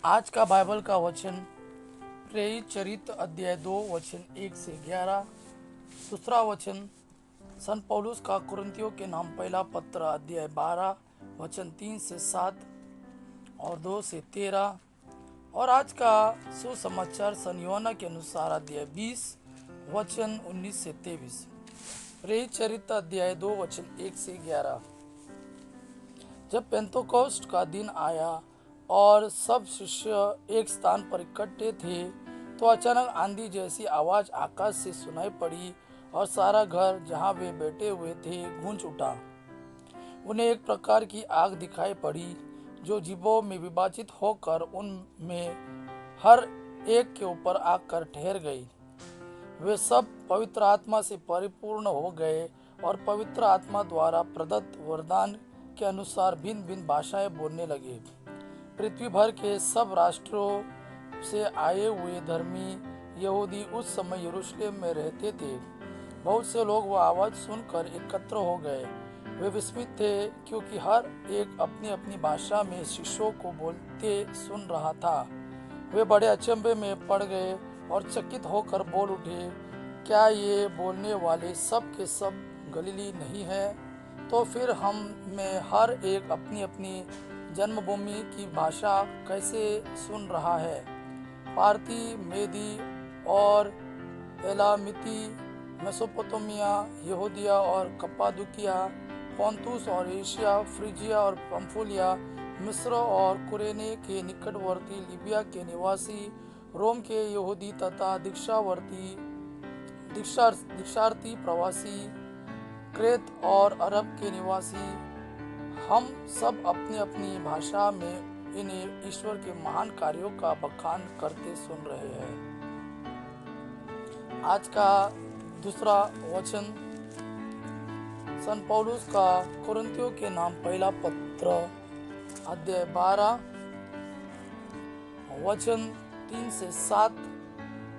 आज का बाइबल का वचन प्रेरित चरित्र अध्याय 2 वचन 1 से 11। दूसरा वचन सन पौलुस का कुरिन्थियों के नाम पहला पत्र अध्याय 12 वचन 3 से 7 और 2 से 13। और आज का सुसमाचार सन यूहन्ना के अनुसार अध्याय 20 वचन 19 से 23। प्रेरित चरित्र अध्याय 2 वचन 1 से 11। जब पेंतोकोस्ट का दिन आया और सब शिष्य एक स्थान पर इकट्ठे थे, तो अचानक आंधी जैसी आवाज आकाश से सुनाई पड़ी और सारा घर जहाँ वे बैठे हुए थे गूंज उठा। उन्हें एक प्रकार की आग दिखाई पड़ी जो जीवों में विभाजित होकर उनमें हर एक के ऊपर आकर ठहर गई। वे सब पवित्र आत्मा से परिपूर्ण हो गए और पवित्र आत्मा द्वारा प्रदत्त वरदान के अनुसार भिन्न भिन्न भाषाएं बोलने लगे। पृथ्वी भर के सब राष्ट्रों से आए हुए धर्मी यहूदी उस समय यरूशलेम में रहते थे। बहुत से लोग वह आवाज सुनकर एकत्र हो गए। वे विस्मित थे क्योंकि हर एक अपनी अपनी भाषा में शिष्यों को बोलते सुन रहा था। वे बड़े अचंभे में पड़ गए और चकित होकर बोल उठे, क्या ये बोलने वाले सब के सब गलीली नहीं है? तो फिर हम में हर एक अपनी अपनी जन्मभूमि की भाषा कैसे सुन रहा है? पारती, मेदी और एलामिती, मेसोपोटामिया, यहूदिया और कप्पादुकिया, पोंतुस और एशिया, फ्रिजिया और पंफूलिया, मिस्र और कुरेने के निकटवर्ती लीबिया के निवासी, रोम के यहूदी तथा दीक्षार्थी प्रवासी, क्रेत और अरब के निवासी, हम सब अपनी अपनी भाषा में इन्हें ईश्वर के महान कार्यों का बखान करते सुन रहे हैं। आज का दूसरा वचन सन पौलुस का कुरिन्थियों के नाम पहला पत्र अध्याय 12 वचन 3 से 7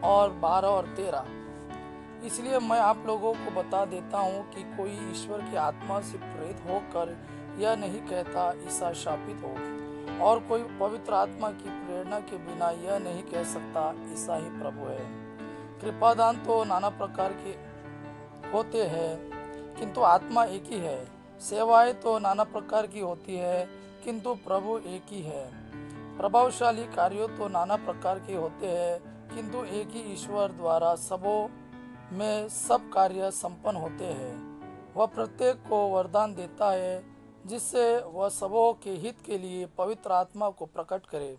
और 12 और 13। इसलिए मैं आप लोगों को बता देता हूँ कि कोई ईश्वर की आत्मा से प्रेरित होकर यह नहीं कहता ईसा शापित हो, और कोई पवित्र आत्मा की प्रेरणा के बिना यह नहीं कह सकता ईसा ही प्रभु है। कृपादान तो नाना प्रकार के होते हैं, किंतु आत्मा एक ही है। सेवाएं तो नाना प्रकार की होती है, किंतु प्रभु एक ही है। प्रभावशाली कार्यों तो नाना प्रकार के होते हैं, किंतु एक ही ईश्वर द्वारा सबों में सब कार्य संपन्न होते हैं। वह प्रत्येक को वरदान देता है जिससे वह सबों के हित के लिए पवित्र आत्मा को प्रकट करे।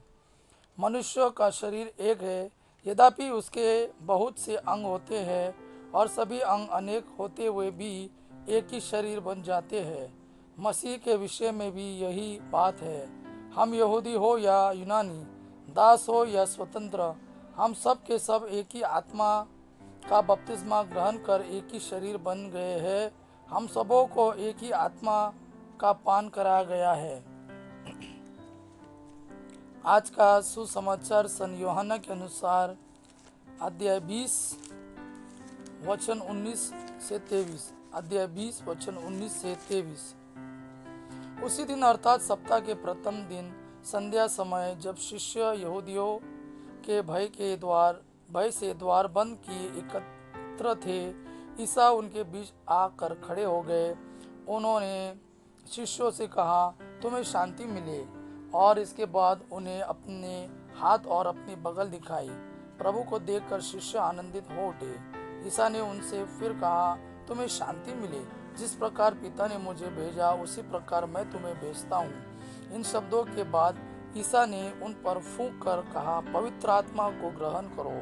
मनुष्य का शरीर एक है, यद्यपि उसके बहुत से अंग होते हैं और सभी अंग अनेक होते हुए भी एक ही शरीर बन जाते हैं। मसीह के विषय में भी यही बात है। हम यहूदी हो या यूनानी, दास हो या स्वतंत्र, हम सब के सब एक ही आत्मा का बपतिस्मा ग्रहण कर एक ही शरीर बन गए हैं। हम सबों को एक ही आत्मा का पान कराया गया है। आज का सुसमाचार सन यूहन्ना के अनुसार अध्याय 20 वचन 19 से 23। अध्याय 20 वचन 19 से 23। उसी दिन अर्थात सप्ताह के प्रथम दिन संध्या समय, जब शिष्य यहूदियों के भय से द्वार बंद किए एकत्र थे, ईसा उनके बीच आकर खड़े हो गए। उन्होंने शिष्यों से कहा, तुम्हें शांति मिले। और इसके बाद उन्हें अपने हाथ और अपनी बगल दिखाई। प्रभु को देखकर शिष्य आनंदित हो उठे। ईसा ने उनसे फिर कहा, तुम्हें शांति मिले। जिस प्रकार पिता ने मुझे भेजा, उसी प्रकार मैं तुम्हें भेजता हूँ। इन शब्दों के बाद ईसा ने उन पर फूंक कर कहा, पवित्र आत्मा को ग्रहण करो।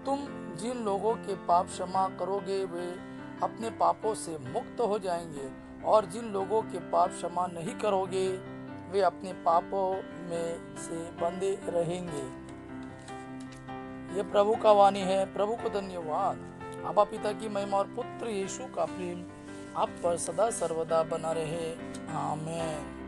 तुम जिन लोगों के पाप क्षमा करोगे, वे अपने पापों से मुक्त हो जाएंगे, और जिन लोगों के पाप क्षमा नहीं करोगे, वे अपने पापों में से बंधे रहेंगे। ये प्रभु का वाणी है। प्रभु को धन्यवाद। आबा पिता की महिमा और पुत्र यीशु का प्रेम आप पर सदा सर्वदा बना रहे। आमीन।